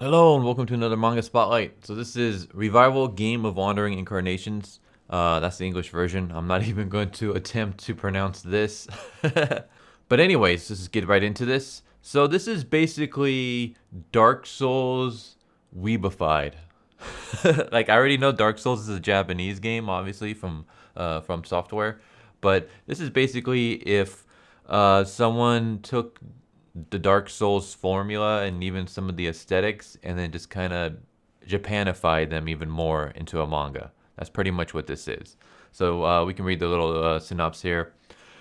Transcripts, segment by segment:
Hello and welcome to another manga spotlight. So this is Revival Game of Wandering Incarnations. That's the English version. I'm not even going to attempt to pronounce this. But anyways, let's just get right into this. So this is basically Dark Souls weebified. Like I already know Dark Souls is a Japanese game, obviously from software, but this is basically if someone took the Dark Souls formula and even some of the aesthetics, and then just kind of Japanified them even more into a manga. That's pretty much what this is. So we can read the little synopsis here.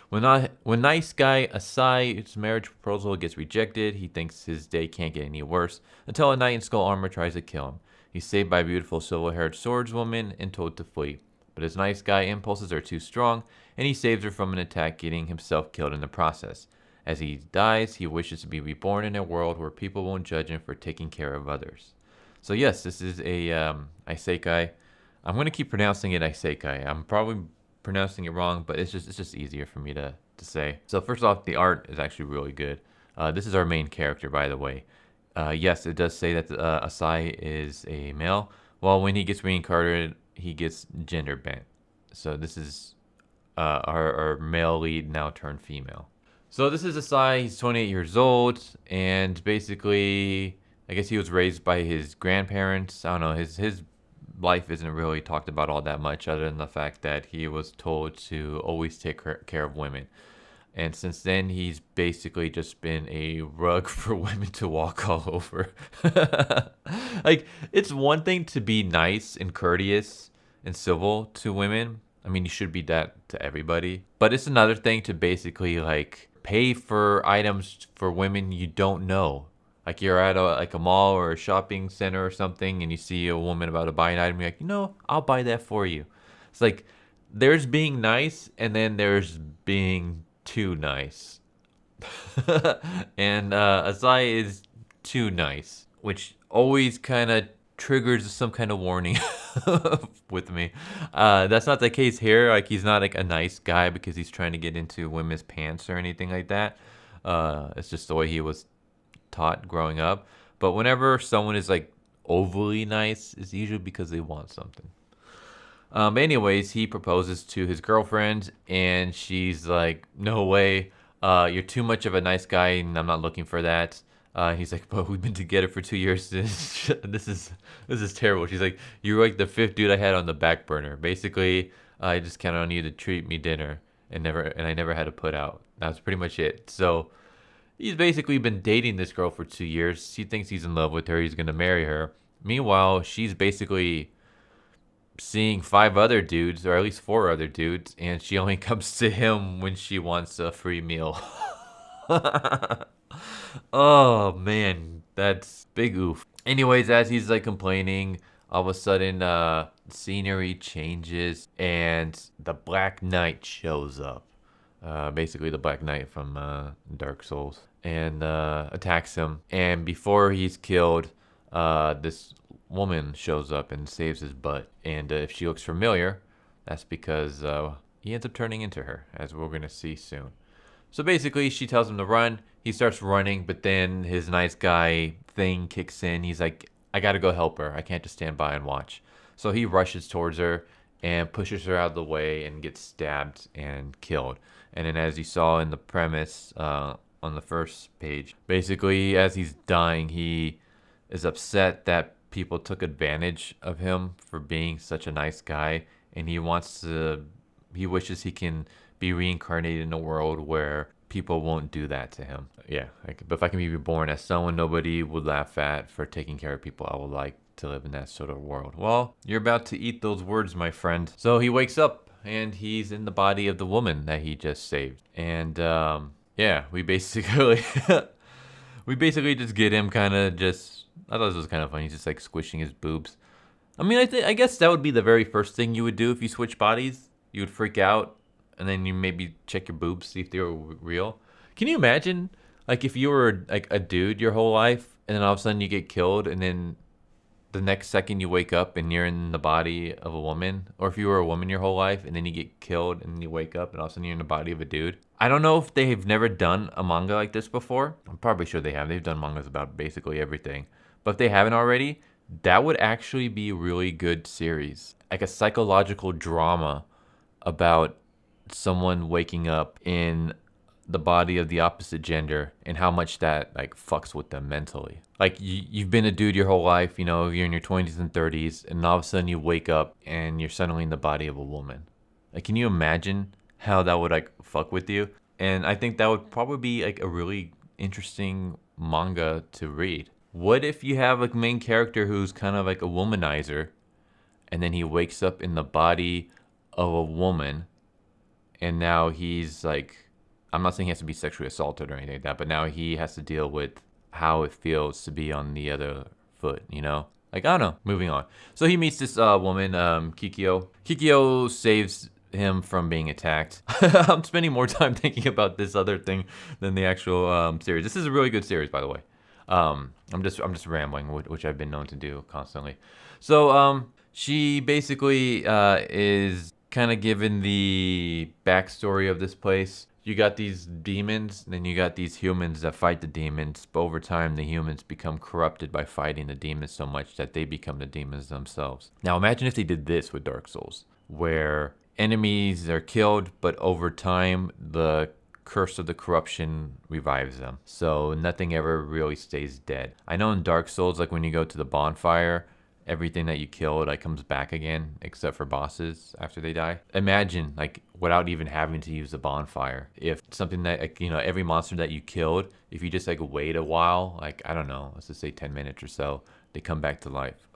When nice guy Asai's marriage proposal gets rejected, he thinks his day can't get any worse until a knight in skull armor tries to kill him. He's saved by a beautiful silver-haired swordswoman and told to flee. But his nice guy impulses are too strong, and he saves her from an attack, getting himself killed in the process. As he dies, he wishes to be reborn in a world where people won't judge him for taking care of others. So yes, this is a isekai. I'm gonna keep pronouncing it isekai. I'm probably pronouncing it wrong, but it's just easier for me to say. So first off, the art is actually really good. This is our main character, by the way. Yes, it does say that Asai is a male. Well, when he gets reincarnated, he gets gender bent. So this is our male lead now turned female. So this is Asai. He's 28 years old, and basically, I guess he was raised by his grandparents. I don't know. His life isn't really talked about all that much, other than the fact that he was told to always take care of women. And since then, he's basically just been a rug for women to walk all over. Like, it's one thing to be nice and courteous and civil to women. I mean, you should be that to everybody. But it's another thing to basically, like, pay for items for women you don't know. Like you're at a mall or a shopping center or something, and you see a woman about to buy an item. You're like, I'll buy that for you. It's like there's being nice, and then there's being too nice. And Asai is too nice, which always kind of triggers some kind of warning with me. That's not the case here. Like he's not like a nice guy because he's trying to get into women's pants or anything like that. It's just the way he was taught growing up. But whenever someone is like overly nice, it's usually because they want something. Anyways, he proposes to his girlfriend, and she's like, "No way, you're too much of a nice guy, and I'm not looking for that." He's like, "But we've been together for 2 years. This is terrible." She's like, "You're like the fifth dude I had on the back burner. Basically, I just counted on you to treat me dinner, and I never had to put out. That's pretty much it." So he's basically been dating this girl for 2 years. He thinks he's in love with her. He's gonna marry her. Meanwhile, she's basically seeing five other dudes, or at least four other dudes, and she only comes to him when she wants a free meal. Oh man, that's big oof. Anyways, as he's like complaining, all of a sudden scenery changes and the Black Knight shows up. Basically the Black Knight from Dark Souls, and attacks him. And before he's killed, this woman shows up and saves his butt. And if she looks familiar, that's because he ends up turning into her, as we're gonna see soon. So basically, she tells him to run. He starts running, but then his nice guy thing kicks in. He's like, I gotta go help her. I can't just stand by and watch. So he rushes towards her and pushes her out of the way and gets stabbed and killed. And then, as you saw in the premise on the first page, basically, as he's dying, he is upset that people took advantage of him for being such a nice guy, and he wishes he can be reincarnated in a world where people won't do that to him. Yeah, but if I can be reborn as someone nobody would laugh at for taking care of people, I would like to live in that sort of world. Well, you're about to eat those words, my friend. So he wakes up and he's in the body of the woman that he just saved. And yeah, we basically we basically just get him kind of just. I thought this was kind of funny. He's just like squishing his boobs. I mean, I guess that would be the very first thing you would do if you switch bodies. You would freak out, and then you maybe check your boobs, see if they were real. Can you imagine, like, if you were like a dude your whole life, and then all of a sudden you get killed, and then the next second you wake up and you're in the body of a woman, or if you were a woman your whole life and then you get killed and then you wake up and all of a sudden you're in the body of a dude. I don't know if they've never done a manga like this before. I'm probably sure they have. They've done mangas about basically everything. But if they haven't already, that would actually be a really good series. Like a psychological drama about someone waking up in the body of the opposite gender and how much that like fucks with them mentally. Like you've been a dude your whole life, you know, you're in your 20s and 30s, and all of a sudden you wake up and you're suddenly in the body of a woman. Like, can you imagine how that would like fuck with you? And I think that would probably be like a really interesting manga to read. What if you have like a main character who's kind of like a womanizer, and then he wakes up in the body of a woman, and now he's like, I'm not saying he has to be sexually assaulted or anything like that, but now he has to deal with how it feels to be on the other foot, you know? Like, I don't know. Moving on. So he meets this woman, Kikyo. Kikyo saves him from being attacked. I'm spending more time thinking about this other thing than the actual series. This is a really good series, by the way. I'm just rambling, which I've been known to do constantly. So she basically is kind of given the backstory of this place. You got these demons, and then you got these humans that fight the demons. But over time, the humans become corrupted by fighting the demons so much that they become the demons themselves. Now imagine if they did this with Dark Souls, where enemies are killed, but over time, the curse of the corruption revives them. So nothing ever really stays dead. I know in Dark Souls, like when you go to the bonfire, everything that you killed like comes back again, except for bosses after they die. Imagine like without even having to use the bonfire, if something that like, you know, every monster that you killed, if you just like wait a while, like I don't know, let's just say 10 minutes or so, they come back to life.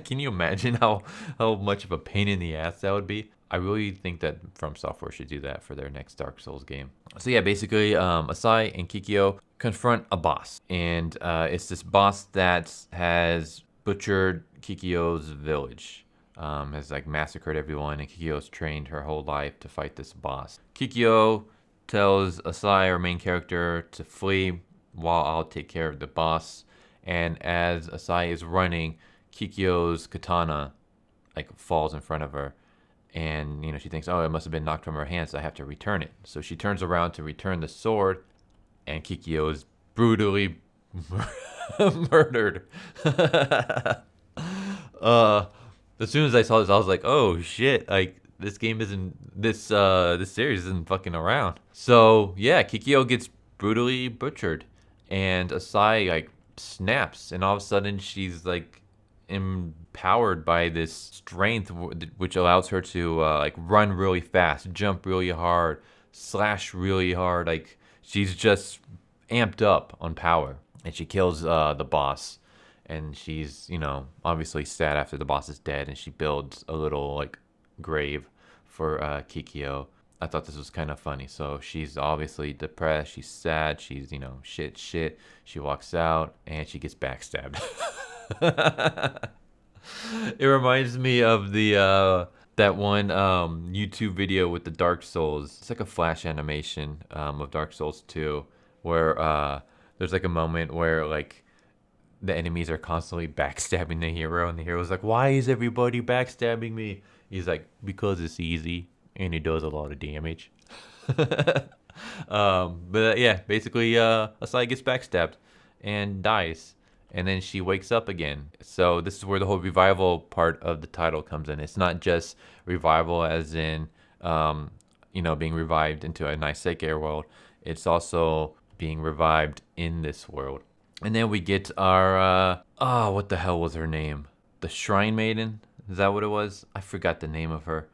Can you imagine how much of a pain in the ass that would be? I really think that From Software should do that for their next Dark Souls game. So yeah, basically Asai and Kikyo confront a boss, and it's this boss that has butchered Kikyo's village, has like massacred everyone, and Kikyo's trained her whole life to fight this boss. Kikyo tells Asai, our main character, to flee while I'll take care of the boss. And as Asai is running, Kikyo's katana like falls in front of her, and you know she thinks, oh, it must have been knocked from her hand, so I have to return it. So she turns around to return the sword, and Kikyo is brutally murdered. As soon as I saw this, I was like, oh shit, like this game isn't this series isn't fucking around. So yeah, Kikyo gets brutally butchered, and Asai like snaps, and all of a sudden she's like empowered by this strength which allows her to like run really fast, jump really hard, slash really hard. Like she's just amped up on power, and she kills the boss. And she's, you know, obviously sad after the boss is dead, and she builds a little like grave for Kikyo. I thought this was kind of funny. So she's obviously depressed, she's sad, she's, you know, shit. She walks out and she gets backstabbed. It reminds me of the that one YouTube video with the Dark Souls. It's like a flash animation of Dark Souls 2, where there's like a moment where like the enemies are constantly backstabbing the hero, and the hero's like, why is everybody backstabbing me? He's like, because it's easy and it does a lot of damage. But yeah, basically Asai gets backstabbed and dies, and then she wakes up again. So this is where the whole revival part of the title comes in. It's not just revival as in you know, being revived into a nice Seikei world. It's also being revived in this world. And then we get our, what the hell was her name? The Shrine Maiden? Is that what it was? I forgot the name of her.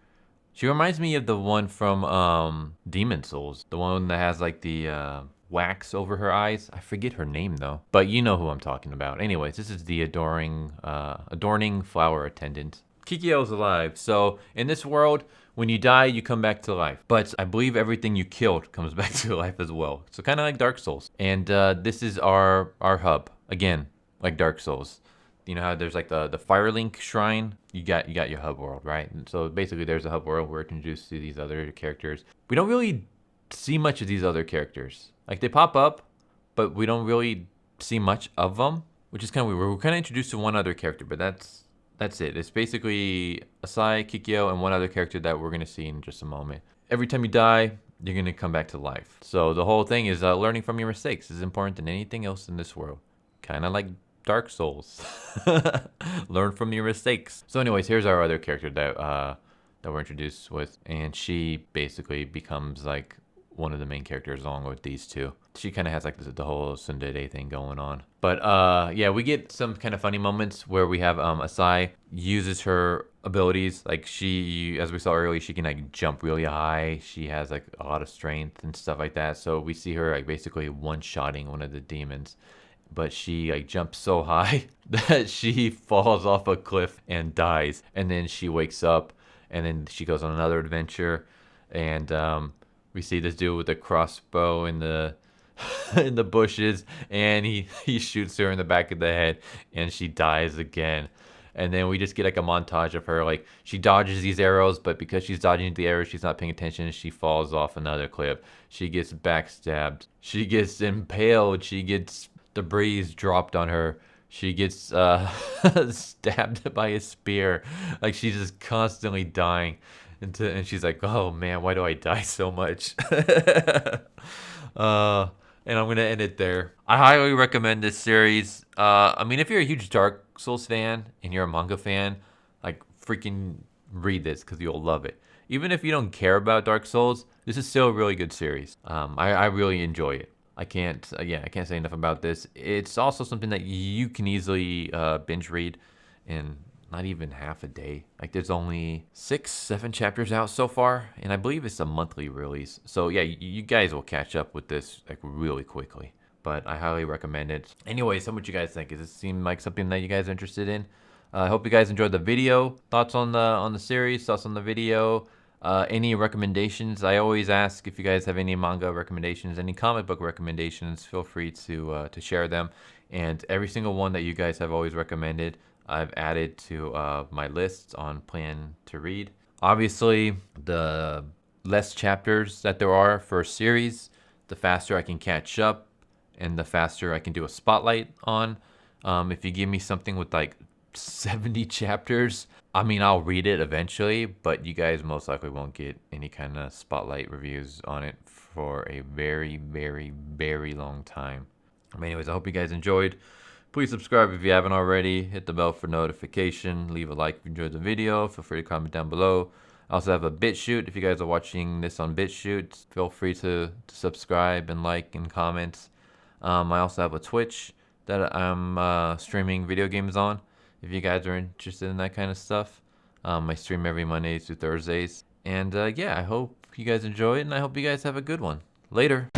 She reminds me of the one from Demon Souls. The one that has like the wax over her eyes. I forget her name though. But you know who I'm talking about. Anyways, this is the adorning flower attendant. Kikyo's alive. So in this world, when you die, you come back to life. But I believe everything you killed comes back to life as well. So kind of like Dark Souls. And this is our hub. Again, like Dark Souls. You know how there's like the Firelink Shrine? You got your hub world, right? And so basically there's a hub world where we're introduced to these other characters. We don't really see much of these other characters. Like they pop up, but we don't really see much of them, which is kind of weird. We're kind of introduced to one other character, but that's it. It's basically Asai, Kikyo, and one other character that we're going to see in just a moment. Every time you die, you're going to come back to life. So the whole thing is learning from your mistakes is important than anything else in this world. Kind of like Dark Souls. Learn from your mistakes. So anyways, here's our other character that we're introduced with, and she basically becomes like one of the main characters along with these two. She kind of has like the whole tsundere thing going on. But yeah, we get some kind of funny moments where we have Asai uses her abilities. Like she, as we saw earlier, she can like jump really high. She has like a lot of strength and stuff like that. So we see her like basically one-shotting one of the demons. But she like jumps so high that she falls off a cliff and dies. And then she wakes up, and then she goes on another adventure, and we see this dude with a crossbow in the in the bushes, and he shoots her in the back of the head, and she dies again. And then we just get like a montage of her, like she dodges these arrows, but because she's dodging the arrows, she's not paying attention. She falls off another cliff. She gets backstabbed. She gets impaled. She gets debris dropped on her. She gets stabbed by a spear. Like she's just constantly dying. And she's like, oh man, why do I die so much? And I'm gonna end it there. I highly recommend this series. I mean, if you're a huge Dark Souls fan and you're a manga fan, like freaking read this because you'll love it. Even if you don't care about Dark Souls, this is still a really good series. I really enjoy it. I can't say enough about this. It's also something that you can easily binge read in not even half a day. Like there's only 6-7 chapters out so far, and I believe it's a monthly release. So yeah, you guys will catch up with this like really quickly. But I highly recommend it. Anyways, how much you guys think? Does this seem like something that you guys are interested in? I hope you guys enjoyed the video. Thoughts on the series? Thoughts on the video? Any recommendations? I always ask if you guys have any manga recommendations, any comic book recommendations. Feel free to share them. And every single one that you guys have always recommended, I've added to my list on plan to read. Obviously, the less chapters that there are for a series, the faster I can catch up, and the faster I can do a spotlight on. If you give me something with like 70 chapters, I mean, I'll read it eventually, but you guys most likely won't get any kind of spotlight reviews on it for a very, very, very long time. Anyways, I hope you guys enjoyed. Please subscribe if you haven't already. Hit the bell for notification. Leave a like if you enjoyed the video. Feel free to comment down below. I also have a BitChute. If you guys are watching this on BitChute, feel free to subscribe and like and comment. I also have a Twitch that I'm streaming video games on. If you guys are interested in that kind of stuff. I stream every Mondays through Thursdays. And yeah, I hope you guys enjoy it, and I hope you guys have a good one. Later.